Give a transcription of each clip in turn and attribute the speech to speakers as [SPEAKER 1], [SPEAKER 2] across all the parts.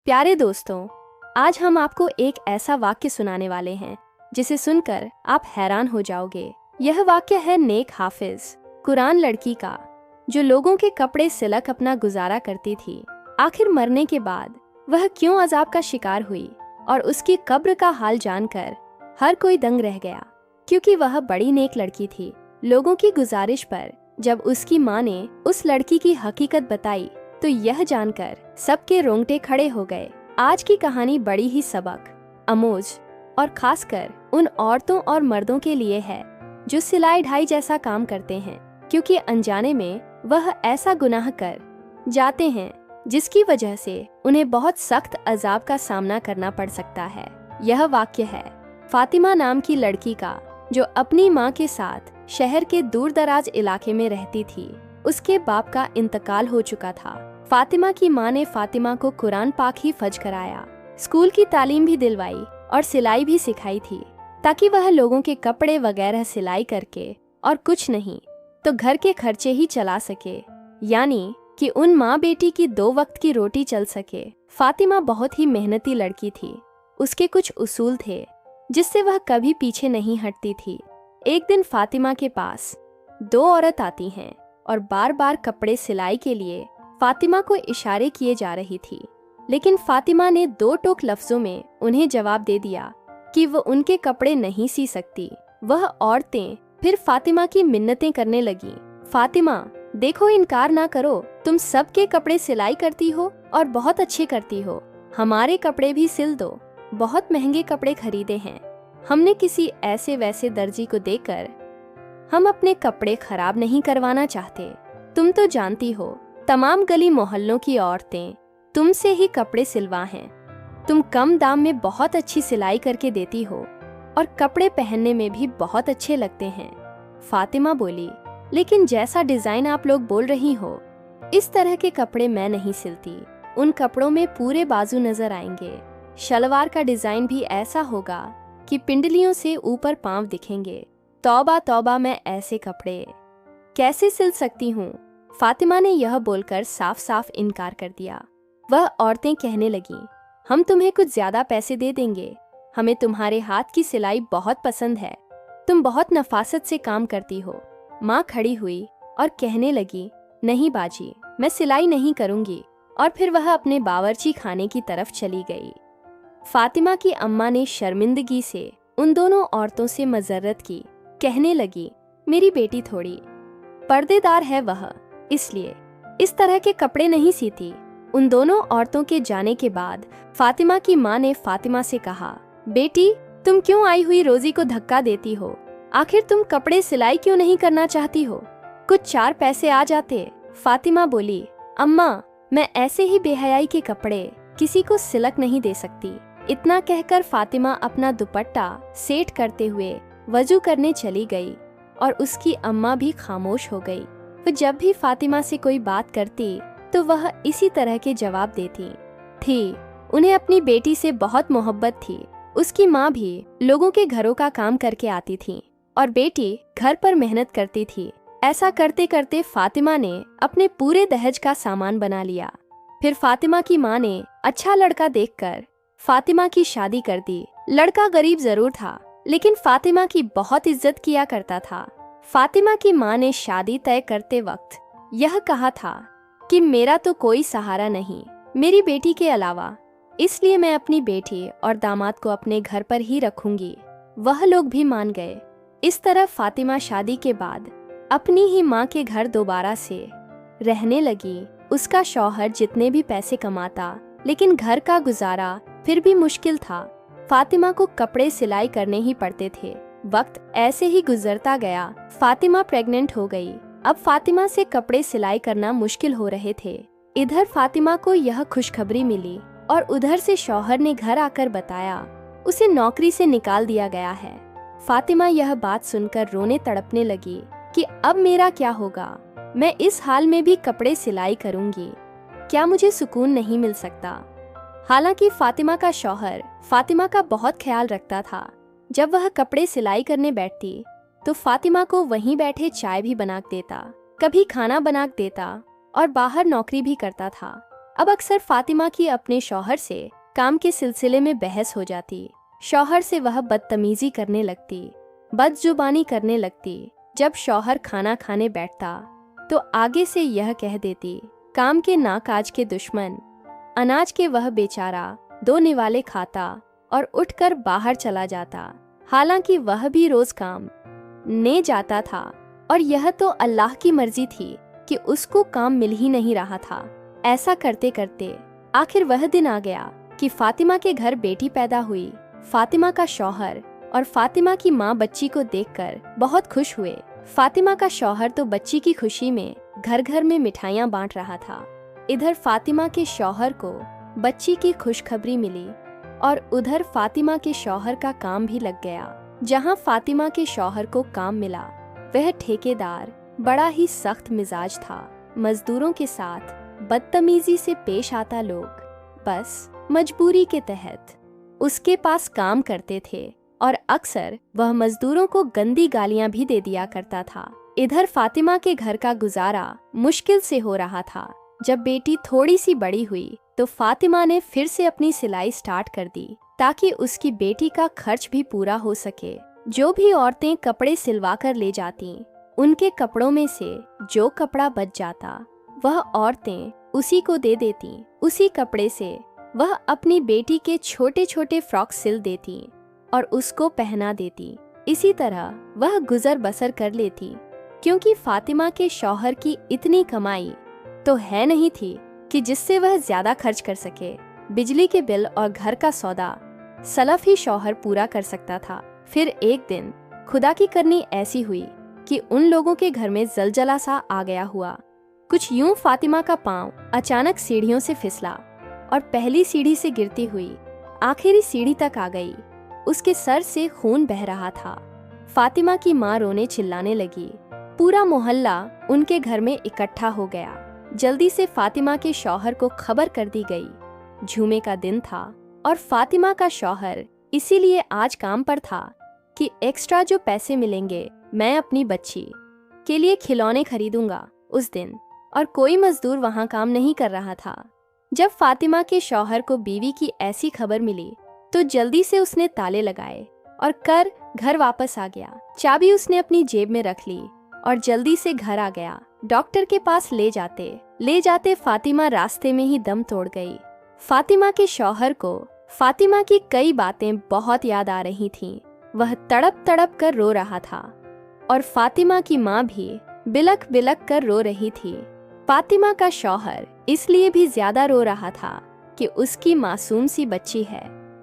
[SPEAKER 1] प्यारे दोस्तों, आज हम आपको एक ऐसा वाक्य सुनाने वाले हैं जिसे सुनकर आप हैरान हो जाओगे। यह वाक्य है नेक हाफिज, कुरान लड़की का, जो लोगों के कपड़े सिलक अपना गुजारा करती थी। आखिर मरने के बाद वह क्यों अजाब का शिकार हुई और उसकी कब्र का हाल जानकर हर कोई दंग रह गया, क्योंकि वह बड़ी नेक लड़की थी। लोगों की गुजारिश पर जब उसकी माँ ने उस लड़की की हकीकत बताई तो यह जानकर सबके रोंगटे खड़े हो गए। आज की कहानी बड़ी ही सबक आमोज और खासकर उन औरतों और मर्दों के लिए है जो सिलाई ढाई जैसा काम करते हैं, क्योंकि अनजाने में वह ऐसा गुनाह कर जाते हैं जिसकी वजह से उन्हें बहुत सख्त अजाब का सामना करना पड़ सकता है। यह वाक्य है फातिमा नाम की लड़की का, जो अपनी माँ के साथ शहर के दूर दराज इलाके में रहती थी। उसके बाप का इंतकाल हो चुका था। फातिमा की माँ ने फातिमा को कुरान पाक ही फज कराया, स्कूल की तालीम भी दिलवाई और सिलाई भी सिखाई थी, ताकि वह लोगों के कपड़े वगैरह सिलाई करके और कुछ नहीं तो घर के खर्चे ही चला सके, यानी कि उन माँ बेटी की 2 वक्त की रोटी चल सके। फातिमा बहुत ही मेहनती लड़की थी। उसके कुछ उसूल थे जिससे वह कभी पीछे नहीं हटती थी। एक दिन फातिमा के पास 2 औरत आती हैं और बार बार कपड़े सिलाई के लिए फातिमा को इशारे किए जा रही थी, लेकिन फातिमा ने 2 टोक लफ्जों में उन्हें जवाब दे दिया कि वो उनके कपड़े नहीं सी सकती। वह औरतें फिर फातिमा की मिन्नतें करने लगीं। फातिमा, देखो, इनकार ना करो, तुम सबके कपड़े सिलाई करती हो और बहुत अच्छे करती हो। हमारे कपड़े भी सिल दो, बहुत महंगे कपड़े खरीदे हैं। हमने किसी ऐसे वैसे दर्जी को देकर हम अपने कपड़े खराब नहीं करवाना चाहते। तुम तो जानती हो, तमाम गली मोहल्लों की औरतें तुमसे ही कपड़े सिलवा हैं। तुम कम दाम में बहुत अच्छी सिलाई करके देती हो और कपड़े पहनने में भी बहुत अच्छे लगते हैं। फातिमा बोली, लेकिन जैसा डिजाइन आप लोग बोल रही हो, इस तरह के कपड़े मैं नहीं सिलती। उन कपड़ों में पूरे बाजू नजर आएंगे। शलवार का डिजाइन भी ऐसा होगा कि पिंडलियों से ऊपर पांव दिखेंगे। तौबा तौबा, मैं ऐसे कपड़े कैसे सिल सकती हूँ। फातिमा ने यह बोलकर साफ साफ इनकार कर दिया। वह औरतें कहने लगीं, हम तुम्हें कुछ ज्यादा पैसे दे देंगे। हमें तुम्हारे हाथ की सिलाई बहुत पसंद है। तुम बहुत नफासत से काम करती हो। माँ खड़ी हुई और कहने लगी, नहीं बाजी, मैं सिलाई नहीं करूँगी। और फिर वह अपने बावर्ची खाने की तरफ चली गई। फातिमा की अम्मा ने शर्मिंदगी से उन दोनों औरतों से मजर्रत की। कहने लगी, मेरी बेटी थोड़ी पर्देदार है, वह इसलिए इस तरह के कपड़े नहीं सीती। उन दोनों औरतों के जाने के बाद फातिमा की माँ ने फातिमा से कहा, बेटी, तुम क्यों आई हुई रोजी को धक्का देती हो? आखिर तुम कपड़े सिलाई क्यों नहीं करना चाहती हो? कुछ 4 पैसे आ जाते। फातिमा बोली, अम्मा, मैं ऐसे ही बेहयाई के कपड़े किसी को सिलक नहीं दे सकती। इतना कहकर फातिमा अपना दुपट्टा सेट करते हुए वजू करने चली गई और उसकी अम्मा भी खामोश हो गई। वो जब भी फातिमा से कोई बात करती तो वह इसी तरह के जवाब देती थी। उन्हें अपनी बेटी से बहुत मोहब्बत थी। उसकी माँ भी लोगों के घरों का काम करके आती थी और बेटी घर पर मेहनत करती थी। ऐसा करते करते फातिमा ने अपने पूरे दहेज का सामान बना लिया। फिर फातिमा की माँ ने अच्छा लड़का देखकर फातिमा की शादी कर दी। लड़का गरीब जरूर था, लेकिन फातिमा की बहुत इज्जत किया करता था। फातिमा की माँ ने शादी तय करते वक्त यह कहा था कि मेरा तो कोई सहारा नहीं मेरी बेटी के अलावा, इसलिए मैं अपनी बेटी और दामाद को अपने घर पर ही रखूंगी। वह लोग भी मान गए। इस तरह फातिमा शादी के बाद अपनी ही माँ के घर दोबारा से रहने लगी। उसका शौहर जितने भी पैसे कमाता, लेकिन घर का गुजारा फिर भी मुश्किल था। फातिमा को कपड़े सिलाई करने ही पड़ते थे। वक्त ऐसे ही गुजरता गया। फातिमा प्रेग्नेंट हो गई। अब फातिमा से कपड़े सिलाई करना मुश्किल हो रहे थे। इधर फातिमा को यह खुशखबरी मिली और उधर से शौहर ने घर आकर बताया उसे नौकरी से निकाल दिया गया है। फातिमा यह बात सुनकर रोने तड़पने लगी कि अब मेरा क्या होगा? मैं इस हाल में भी कपड़े सिलाई करूंगी, क्या मुझे सुकून नहीं मिल सकता? हालांकि फातिमा का शौहर फातिमा का बहुत ख्याल रखता था। जब वह कपड़े सिलाई करने बैठती तो फातिमा को वहीं बैठे चाय भी बना देता, कभी खाना बना देता और बाहर नौकरी भी करता था। अब अक्सर फातिमा की अपने शौहर से काम के सिलसिले में बहस हो जाती। शौहर से वह बदतमीजी करने लगती, बदजुबानी करने लगती। जब शौहर खाना खाने बैठता तो आगे से यह कह देती, काम के नाकाज के दुश्मन, अनाज के वह बेचारा 2 निवाले खाता और उठकर बाहर चला जाता। हालांकि वह भी रोज काम ने जाता था और यह तो अल्लाह की मर्जी थी कि उसको काम मिल ही नहीं रहा था। ऐसा करते करते आखिर वह दिन आ गया कि फातिमा के घर बेटी पैदा हुई। फातिमा का शौहर और फातिमा की माँ बच्ची को देखकर बहुत खुश हुए। फातिमा का शौहर तो बच्ची की खुशी में घर घर में मिठाइयाँ बांट रहा था। इधर फातिमा के शौहर को बच्ची की खुशखबरी मिली और उधर फातिमा के शौहर का काम भी लग गया। जहाँ फातिमा के शौहर को काम मिला वह ठेकेदार बड़ा ही सख्त मिजाज था। मजदूरों के साथ बदतमीजी से पेश आता लोग बस मजबूरी के तहत उसके पास काम करते थे और अक्सर वह मजदूरों को गंदी गालियां भी दे दिया करता था। इधर फातिमा के घर का गुजारा मुश्किल से हो रहा था। जब बेटी थोड़ी सी बड़ी हुई तो फातिमा ने फिर से अपनी सिलाई स्टार्ट कर दी ताकि उसकी बेटी का खर्च भी पूरा हो सके। जो भी औरतें कपड़े सिलवा कर ले जाती, उनके कपड़ों में से जो कपड़ा बच जाता वह औरतें उसी को दे देती। उसी कपड़े से वह अपनी बेटी के छोटे छोटे फ्रॉक सिल देती और उसको पहना देती। इसी तरह वह गुजर बसर कर लेती, क्योंकि फातिमा के शौहर की इतनी कमाई तो है नहीं थी कि जिससे वह ज्यादा खर्च कर सके। बिजली के बिल और घर का सौदा सलफ ही शौहर पूरा कर सकता था। फिर एक दिन खुदा की करनी ऐसी हुई कि उन लोगों के घर में जलजला सा आ गया हुआ। कुछ यूं फातिमा का पांव अचानक सीढ़ियों से फिसला और पहली सीढ़ी से गिरती हुई आखिरी सीढ़ी तक आ गई। उसके सर से खून बह रहा था। फातिमा की माँ रोने चिल्लाने लगी। पूरा मोहल्ला उनके घर में इकट्ठा हो गया। जल्दी से फातिमा के शौहर को खबर कर दी गई। जुमे का दिन था और फातिमा का शौहर इसीलिए आज काम पर था कि एक्स्ट्रा जो पैसे मिलेंगे मैं अपनी बच्ची के लिए खिलौने खरीदूंगा उस दिन। और कोई मजदूर वहां काम नहीं कर रहा था। जब फातिमा के शौहर को बीवी की ऐसी खबर मिली तो जल्दी से उसने ताले लगाए और कर घर वापस आ गया। चाबी उसने अपनी जेब में रख ली और जल्दी से घर आ गया। डॉक्टर के पास ले जाते फातिमा रास्ते में ही दम तोड़ गई। फातिमा के शौहर को फातिमा की कई बातें बहुत याद आ रही थीं। वह तड़प तड़प कर रो रहा था और फातिमा की माँ भी बिलख बिलख कर रो रही थी। फातिमा का शौहर इसलिए भी ज्यादा रो रहा था कि उसकी मासूम सी बच्ची है।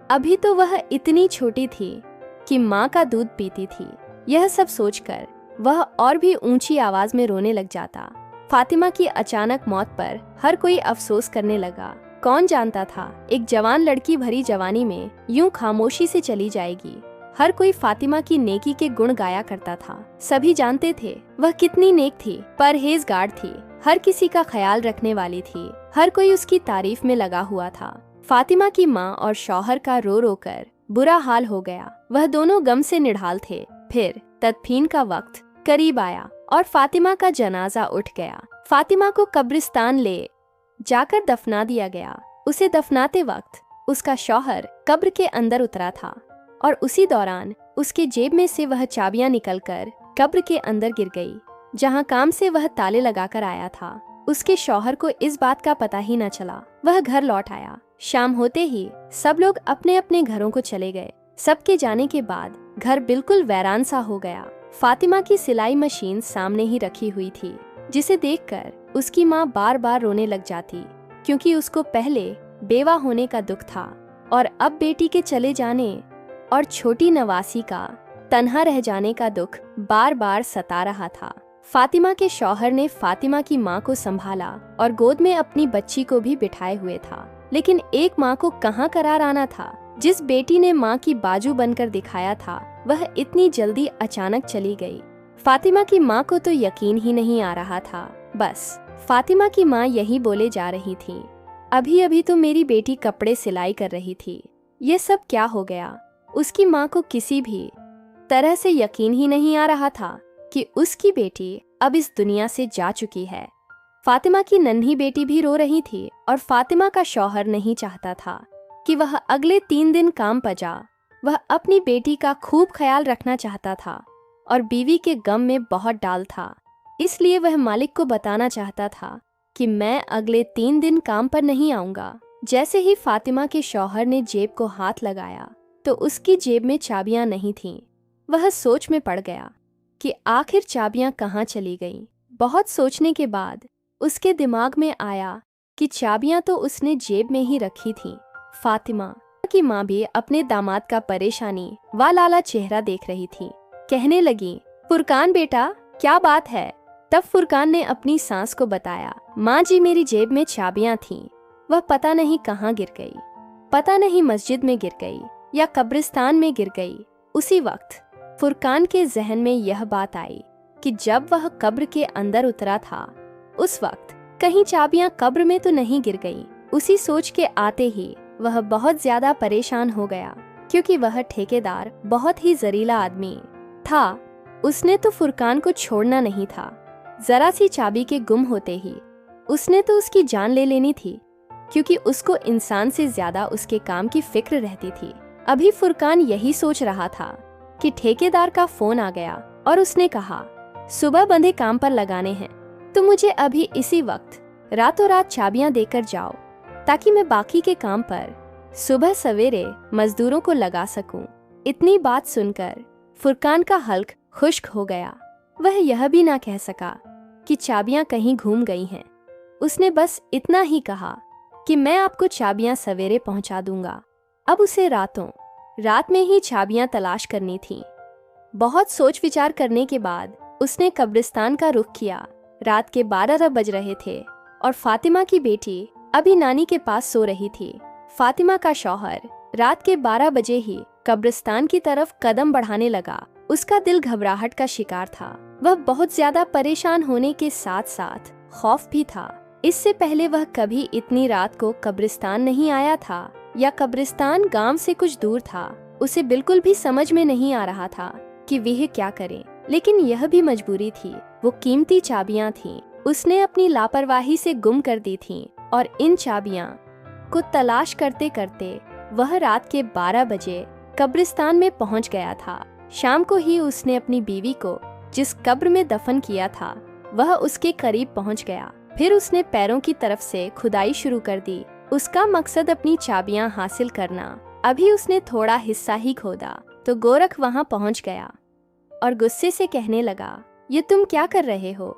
[SPEAKER 1] अभी तो वह इतनी छोटी थी कि माँ का दूध पीती थी। यह सब सोचकर वह और भी ऊंची आवाज में रोने लग जाता। फातिमा की अचानक मौत पर हर कोई अफसोस करने लगा। कौन जानता था एक जवान लड़की भरी जवानी में यूं खामोशी से चली जाएगी। हर कोई फातिमा की नेकी के गुण गाया करता था। सभी जानते थे वह कितनी नेक थी, परहेजगार थी, हर किसी का ख्याल रखने वाली थी। हर कोई उसकी तारीफ में लगा हुआ था। फातिमा की माँ और शौहर का रो रो कर बुरा हाल हो गया। वह दोनों गम से निढाल थे। फिर तदफीन का वक्त करीब आया और फातिमा का जनाजा उठ गया। फातिमा को कब्रिस्तान ले जाकर दफना दिया गया। उसे दफनाते वक्त उसका शौहर कब्र के अंदर उतरा था और उसी दौरान उसके जेब में से वह चाबियां निकलकर कब्र के अंदर गिर गई, जहां काम से वह ताले लगाकर आया था। उसके शौहर को इस बात का पता ही न चला। वह घर लौट आया। शाम होते ही सब लोग अपने अपने घरों को चले गए। सबके जाने के बाद घर बिल्कुल वीरान सा हो गया। फातिमा की सिलाई मशीन सामने ही रखी हुई थी, जिसे देखकर उसकी माँ बार बार रोने लग जाती, क्योंकि उसको पहले बेवा होने का दुख था और अब बेटी के चले जाने और छोटी नवासी का तन्हा रह जाने का दुख बार बार सता रहा था। फातिमा के शौहर ने फातिमा की माँ को संभाला और गोद में अपनी बच्ची को भी बिठाए हुए था। लेकिन एक माँ को कहाँ करार आना था। जिस बेटी ने माँ की बाजू बनकर दिखाया था वह इतनी जल्दी अचानक चली गई। फातिमा की माँ को तो यकीन ही नहीं आ रहा था। बस फातिमा की माँ यही बोले जा रही थी, अभी अभी तो मेरी बेटी कपड़े सिलाई कर रही थी, ये सब क्या हो गया। उसकी माँ को किसी भी तरह से यकीन ही नहीं आ रहा था कि उसकी बेटी अब इस दुनिया से जा चुकी है। फातिमा की नन्ही बेटी भी रो रही थी और फातिमा का शौहर नहीं चाहता था कि वह अगले 3 दिन काम पर जा। वह अपनी बेटी का खूब ख्याल रखना चाहता था और बीवी के गम में बहुत डाल था। इसलिए वह मालिक को बताना चाहता था कि मैं अगले 3 दिन काम पर नहीं आऊँगा। जैसे ही फातिमा के शौहर ने जेब को हाथ लगाया तो उसकी जेब में चाबियां नहीं थीं। वह सोच में पड़ गया कि आखिर चाबियां कहाँ चली गईं। बहुत सोचने के बाद उसके दिमाग में आया कि चाबियां तो उसने जेब में ही रखी थीं। फातिमा की माँ भी अपने दामाद का परेशानी व लाला चेहरा देख रही थी। कहने लगी, फुरकान बेटा, क्या बात है? तब फुरकान ने अपनी सास को बताया, माँ जी, मेरी जेब में चाबियां थीं। वह पता नहीं कहाँ गिर गई, पता नहीं मस्जिद में गिर गई या कब्रिस्तान में गिर गई। उसी वक्त फुरकान के जहन में यह बात आई कि जब वह कब्र के अंदर उतरा था उस वक्त कहीं चाबियां कब्र में तो नहीं गिर गईं। उसी सोच के आते ही वह बहुत ज्यादा परेशान हो गया, क्योंकि वह ठेकेदार बहुत ही जरीला आदमी था। उसने तो फुरकान को छोड़ना नहीं था। जरा सी चाबी के गुम होते ही उसने तो उसकी जान ले लेनी थी, क्योंकि उसको इंसान से ज्यादा उसके काम की फिक्र रहती थी। अभी फुरकान यही सोच रहा था कि ठेकेदार का फोन आ गया और उसने कहा, सुबह बंधे काम पर लगाने हैं, तो मुझे अभी इसी वक्त रातों रात चाबियां देकर जाओ, ताकि मैं बाकी के काम पर सुबह सवेरे मजदूरों को लगा सकूं। इतनी बात सुनकर फुरकान का हल्क खुश्क हो गया। वह यह भी ना कह सका कि चाबियां कहीं घूम गई हैं। उसने बस इतना ही कहा कि मैं आपको चाबियां सवेरे पहुंचा दूंगा। अब उसे रात में ही चाबियां तलाश करनी थीं। बहुत सोच विचार करने के बाद उसने कब्रिस्तान का रुख किया। रात के 12 बज रहे थे और फातिमा की बेटी अभी नानी के पास सो रही थी। फातिमा का शौहर रात के 12 बजे ही कब्रिस्तान की तरफ कदम बढ़ाने लगा। उसका दिल घबराहट का शिकार था। वह बहुत ज्यादा परेशान होने के साथ साथ खौफ भी था। इससे पहले वह कभी इतनी रात को कब्रिस्तान नहीं आया था, या कब्रिस्तान गांव से कुछ दूर था। उसे बिल्कुल भी समझ में नहीं आ रहा था कि वह क्या करे, लेकिन यह भी मजबूरी थी। वो कीमती चाबियां थीं, उसने अपनी लापरवाही से गुम कर दी थीं, और इन चाबियां को तलाश करते करते वह रात के 12 बजे कब्रिस्तान में पहुंच गया था। शाम को ही उसने अपनी बीवी को जिस कब्र में दफन किया था वह उसके करीब पहुंच गया। फिर उसने पैरों की तरफ से खुदाई शुरू कर दी। उसका मकसद अपनी चाबियां हासिल करना। अभी उसने थोड़ा हिस्सा ही खोदा तो गोरख वहां पहुंच गया और गुस्से से कहने लगा, ये तुम क्या कर रहे हो?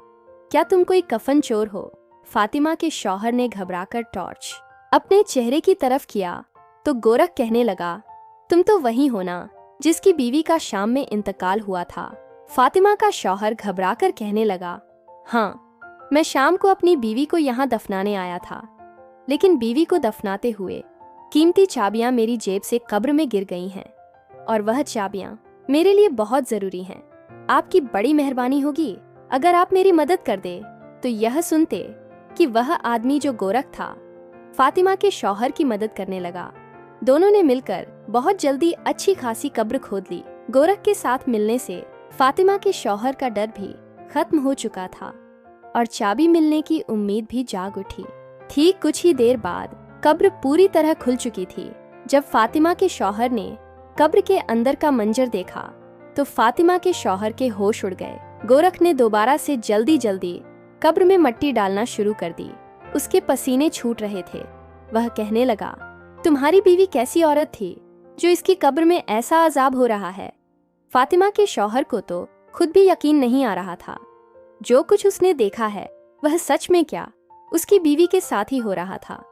[SPEAKER 1] क्या तुम कोई कफन चोर हो? फातिमा के शौहर ने घबराकर टॉर्च अपने चेहरे की तरफ किया तो गोरख कहने लगा, तुम तो वही हो ना जिसकी बीवी का शाम में इंतकाल हुआ था। फातिमा का शौहर घबराकर कहने लगा, हाँ, मैं शाम को अपनी बीवी को यहाँ दफनाने आया था, लेकिन बीवी को दफनाते हुए कीमती चाबियां मेरी जेब से कब्र में गिर गई हैं, और वह चाबियां मेरे लिए बहुत जरूरी हैं। आपकी बड़ी मेहरबानी होगी अगर आप मेरी मदद कर दे। तो यह सुनते कि वह आदमी जो गोरख था फातिमा के शौहर की मदद करने लगा। दोनों ने मिलकर बहुत जल्दी अच्छी खासी कब्र खोद ली। गोरख के साथ मिलने से फातिमा के शौहर का डर भी खत्म हो चुका था और चाबी मिलने की उम्मीद भी जाग उठी। ठीक कुछ ही देर बाद कब्र पूरी तरह खुल चुकी थी। जब फातिमा के शौहर ने कब्र के अंदर का मंजर देखा तो फातिमा के शौहर के होश उड़ गए। गोरख ने दोबारा से जल्दी जल्दी कब्र में मिट्टी डालना शुरू कर दी। उसके पसीने छूट रहे थे। वह कहने लगा, तुम्हारी बीवी कैसी औरत थी जो इसकी कब्र में ऐसा अजाब हो रहा है? फातिमा के शौहर को तो खुद भी यकीन नहीं आ रहा था। जो कुछ उसने देखा है वह सच में क्या उसकी बीवी के साथ ही हो रहा था।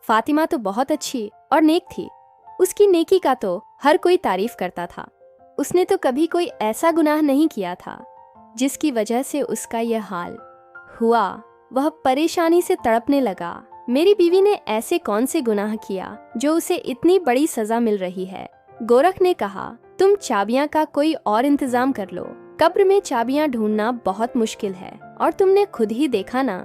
[SPEAKER 1] फातिमा तो बहुत अच्छी और नेक थी। उसकी नेकी का तो हर कोई तारीफ करता था। उसने तो कभी कोई ऐसा गुनाह नहीं किया था जिसकी वजह से उसका यह हाल हुआ। वह परेशानी से तड़पने लगा। मेरी बीवी ने ऐसे कौन से गुनाह किया जो उसे इतनी बड़ी सजा मिल रही है? गोरख ने कहा, तुम चाबियां का कोई और इंतजाम कर लो। कब्र में चाबियां ढूंढना बहुत मुश्किल है, और तुमने खुद ही देखा ना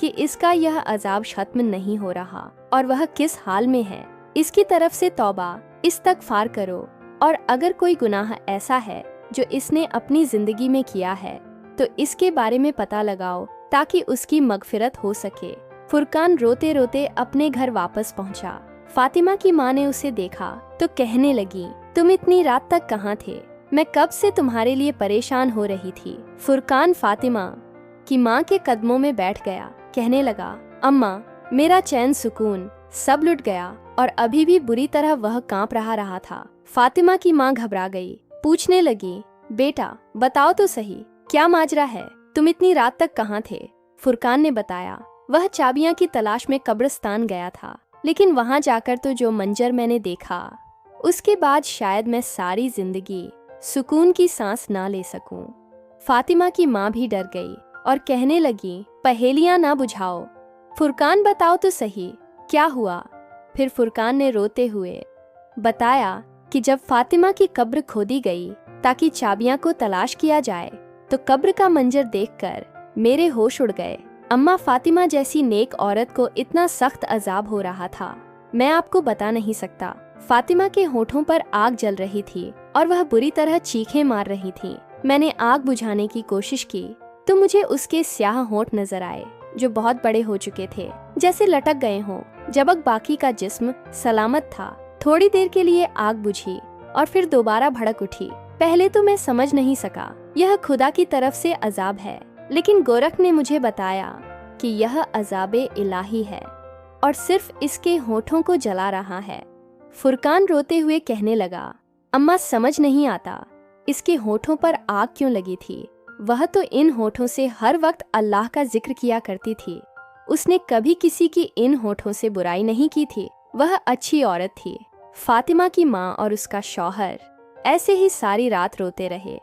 [SPEAKER 1] कि इसका यह अजाब खत्म नहीं हो रहा और वह किस हाल में है। इसकी तरफ से तौबा इस्तगफार करो, और अगर कोई गुनाह ऐसा है जो इसने अपनी जिंदगी में किया है तो इसके बारे में पता लगाओ, ताकि उसकी मगफिरत हो सके। फुरकान रोते रोते अपने घर वापस पहुंचा। फातिमा की माँ ने उसे देखा तो कहने लगी, तुम इतनी रात तक कहाँ थे? मैं कब से तुम्हारे लिए परेशान हो रही थी। फुरकान फातिमा की माँ के कदमों में बैठ गया, कहने लगा, अम्मा, मेरा चैन सुकून सब लुट गया और अभी भी बुरी तरह वह कांप रहा था। फातिमा की माँ घबरा गई, पूछने लगी, बेटा बताओ तो सही, क्या माजरा है? तुम इतनी रात तक कहाँ थे? फुरकान ने बताया, वह चाबियां की तलाश में कब्रिस्तान गया था, लेकिन वहां जाकर तो जो मंजर मैंने देखा, उसके बाद शायद मैं सारी जिंदगी सुकून की सांस ना ले सकूं। फातिमा की माँ भी डर गई और कहने लगी, पहेलियां ना बुझाओ, फुरकान बताओ तो सही, क्या हुआ? फिर फुरकान ने रोते हुए बताया कि जब फातिमा की कब्र खोदी गई ताकि चाबियां को तलाश किया जाए, तो कब्र का मंजर देखकर मेरे होश उड़ गए। अम्मा, फातिमा जैसी नेक औरत को इतना सख्त अजाब हो रहा था, मैं आपको बता नहीं सकता। फातिमा के होठों पर आग जल रही थी और वह बुरी तरह चीखें मार रही थी। मैंने आग बुझाने की कोशिश की तो मुझे उसके स्याह होंठ नजर आए, जो बहुत बड़े हो चुके थे, जैसे लटक गए हों। जबकि बाकी का जिस्म सलामत था। थोड़ी देर के लिए आग बुझी और फिर दोबारा भड़क उठी। पहले तो मैं समझ नहीं सका यह खुदा की तरफ से अजाब है, लेकिन गोरख ने मुझे बताया कि यह अजाबे इलाही है और सिर्फ इसके होठों को जला रहा है। फुरकान रोते हुए कहने लगा, अम्मा, समझ नहीं आता इसके होठों पर आग क्यों लगी थी। वह तो इन होठों से हर वक्त अल्लाह का जिक्र किया करती थी। उसने कभी किसी की इन होठों से बुराई नहीं की थी। वह अच्छी औरत थी। फातिमा की माँ और उसका शौहर ऐसे ही सारी रात रोते रहे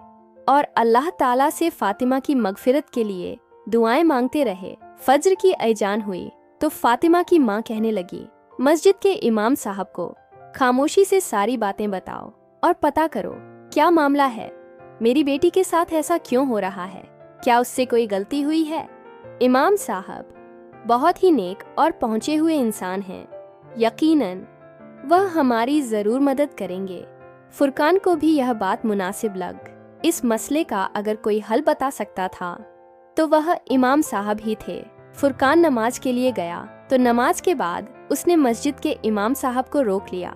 [SPEAKER 1] और अल्लाह ताला से फातिमा की मगफिरत के लिए दुआएं मांगते रहे। फज्र की अजान हुई तो फातिमा की माँ कहने लगी, मस्जिद के इमाम साहब को खामोशी से सारी बातें बताओ और पता करो क्या मामला है। मेरी बेटी के साथ ऐसा क्यों हो रहा है? क्या उससे कोई गलती हुई है? इमाम साहब बहुत ही नेक और पहुंचे हुए इंसान हैं। यकीनन वह हमारी जरूर मदद करेंगे। फुरकान को भी यह बात मुनासिब लग। इस मसले का अगर कोई हल बता सकता था तो वह इमाम साहब ही थे। फुरकान नमाज के लिए गया तो नमाज के बाद उसने मस्जिद के इमाम साहब को रोक लिया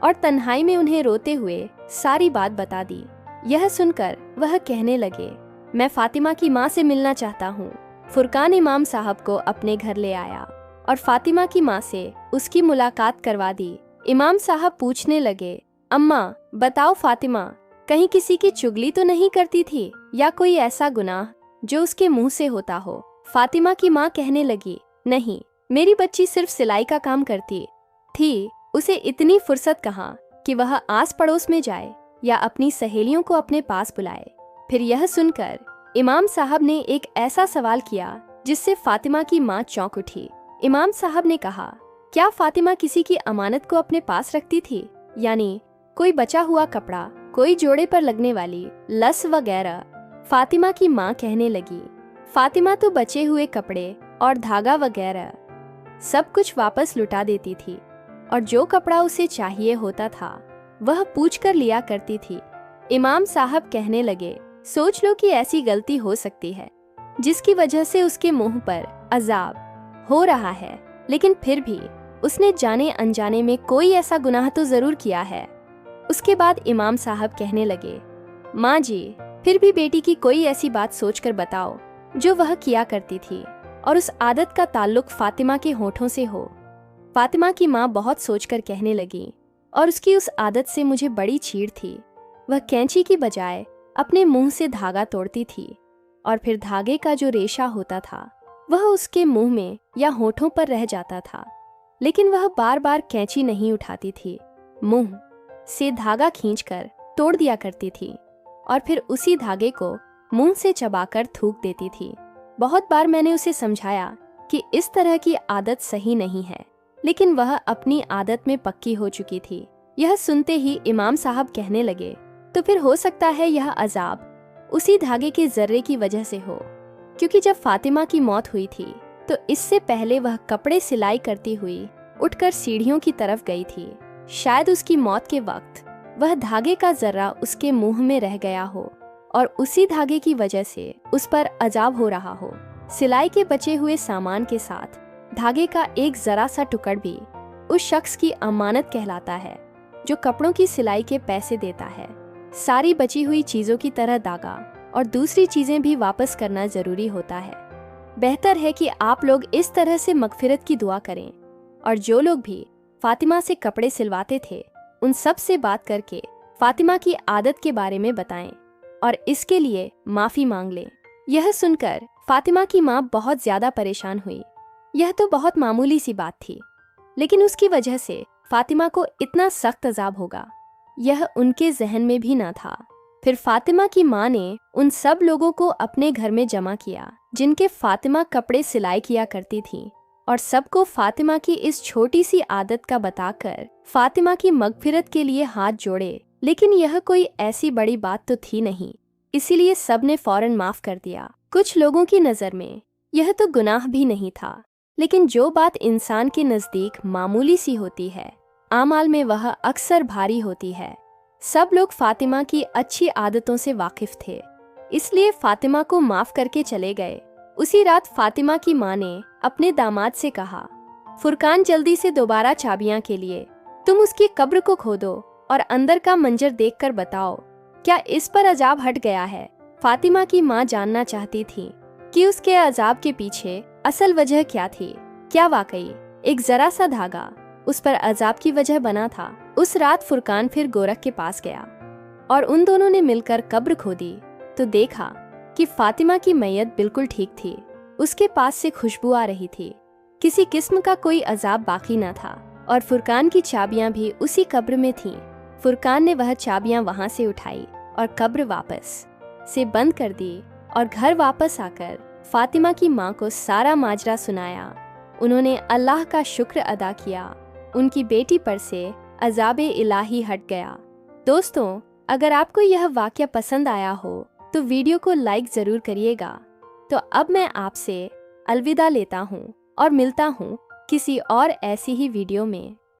[SPEAKER 1] और तन्हाई में उन्हें रोते हुए सारी बात बता दी। यह सुनकर वह कहने लगे, मैं फातिमा की माँ से मिलना चाहता हूँ। फुरकान इमाम साहब को अपने घर ले आया और फातिमा की माँ से उसकी मुलाकात करवा दी। इमाम साहब पूछने लगे, अम्मा बताओ फातिमा कहीं किसी की चुगली तो नहीं करती थी या कोई ऐसा गुनाह जो उसके मुंह से होता हो। फातिमा की माँ कहने लगी, नहीं, मेरी बच्ची सिर्फ सिलाई का काम करती थी। उसे इतनी फुर्सत कहाँ कि वह आस पड़ोस में जाए या अपनी सहेलियों को अपने पास बुलाए। फिर यह सुनकर इमाम साहब ने एक ऐसा सवाल किया जिससे फातिमा की माँ चौंक उठी। इमाम साहब ने कहा, क्या फातिमा किसी की अमानत को अपने पास रखती थी? यानी कोई बचा हुआ कपड़ा, कोई जोड़े पर लगने वाली लस वगैरह। फातिमा की माँ कहने लगी, फातिमा तो बचे हुए कपड़े और धागा वगैरह सब कुछ वापस लुटा देती थी और जो कपड़ा उसे चाहिए होता था वह पूछ कर लिया करती थी। इमाम साहब कहने लगे, सोच लो कि ऐसी गलती हो सकती है जिसकी वजह से उसके मुंह पर अजाब हो रहा है, लेकिन फिर भी उसने जाने अनजाने में कोई ऐसा गुनाह तो जरूर किया है। उसके बाद इमाम साहब कहने लगे, माँ जी, फिर भी बेटी की कोई ऐसी बात सोचकर बताओ जो वह किया करती थी और उस आदत का ताल्लुक फातिमा के होठों से हो। फातिमा की माँ बहुत सोचकर कहने लगी, और उसकी उस आदत से मुझे बड़ी चीड़ थी। वह कैंची की बजाय अपने मुंह से धागा तोड़ती थी और फिर धागे का जो रेशा होता था वह उसके मुंह में या होठों पर रह जाता था, लेकिन वह बार बार कैंची नहीं उठाती थी। मुंह से धागा खींचकर तोड़ दिया करती थी और फिर उसी धागे को मुंह से चबाकर थूक देती थी। बहुत बार मैंने उसे समझाया कि इस तरह की आदत सही नहीं है, लेकिन वह अपनी आदत में पक्की हो चुकी थी। यह सुनते ही इमाम साहब कहने लगे, तो फिर हो सकता है यह अजाब उसी धागे के जर्रे की वजह से हो, क्योंकि जब फातिमा की मौत हुई थी तो इससे पहले वह कपड़े सिलाई करती हुई उठकर सीढ़ियों की तरफ गई थी। शायद उसकी मौत के वक्त वह धागे का जर्रा उसके मुंह में रह गया हो और उसी धागे की वजह से उस पर अजाब हो रहा हो। सिलाई के बचे हुए सामान के साथ धागे का एक जरा सा टुकड़ भी उस शख्स की अमानत कहलाता है जो कपड़ों की सिलाई के पैसे देता है। सारी बची हुई चीजों की तरह धागा और दूसरी चीजें भी वापस करना जरूरी होता है। बेहतर है कि आप लोग इस तरह से मगफिरत की दुआ करें और जो लोग भी फातिमा से कपड़े सिलवाते थे उन सब से बात करके फातिमा की आदत के बारे में बताएं और इसके लिए माफी मांग लें। यह सुनकर फातिमा की माँ बहुत ज्यादा परेशान हुई। यह तो बहुत मामूली सी बात थी, लेकिन उसकी वजह से फातिमा को इतना सख्त अजाब होगा यह उनके जहन में भी ना था। फिर फातिमा की माँ ने उन सब लोगों को अपने घर में जमा किया जिनके फातिमा कपड़े सिलाई किया करती थी और सबको फातिमा की इस छोटी सी आदत का बताकर फातिमा की मगफिरत के लिए हाथ जोड़े। लेकिन यह कोई ऐसी बड़ी बात तो थी नहीं, इसीलिए सब ने फौरन माफ कर दिया। कुछ लोगों की नज़र में यह तो गुनाह भी नहीं था, लेकिन जो बात इंसान के नज़दीक मामूली सी होती है आमाल में वह अक्सर भारी होती है। सब लोग फातिमा की अच्छी आदतों से वाकिफ थे, इसलिए फातिमा को माफ करके चले गए। उसी रात फातिमा की माँ ने अपने दामाद से कहा, फुरकान जल्दी से दोबारा चाबियां के लिए तुम उसकी कब्र को खोदो और अंदर का मंजर देखकर बताओ क्या इस पर अजाब हट गया है। फातिमा की माँ जानना चाहती थी कि उसके अजाब के पीछे असल वजह क्या थी। क्या वाकई एक जरा सा धागा उस पर अजाब की वजह बना था। उस रात फुरकान फिर गोरख के पास गया और उन दोनों ने मिलकर कब्र खोदी तो देखा कि फातिमा की मैयत बिल्कुल ठीक थी। उसके पास से खुशबू आ रही थी, किसी किस्म का कोई अजाब बाकी न था और फुरकान की चाबियां भी उसी कब्र में थीं। फुरकान ने वह चाबियां वहां से उठाई और कब्र वापस से बंद कर दी और घर वापस आकर फातिमा की माँ को सारा माजरा सुनाया। उन्होंने अल्लाह का शुक्र अदा किया, उनकी बेटी पर से अजाबे इलाही हट गया। दोस्तों, अगर आपको यह वाक़या पसंद आया हो तो वीडियो को लाइक ज़रूर करिएगा। तो अब मैं आपसे अलविदा लेता हूँ और मिलता हूँ किसी और ऐसी ही वीडियो में।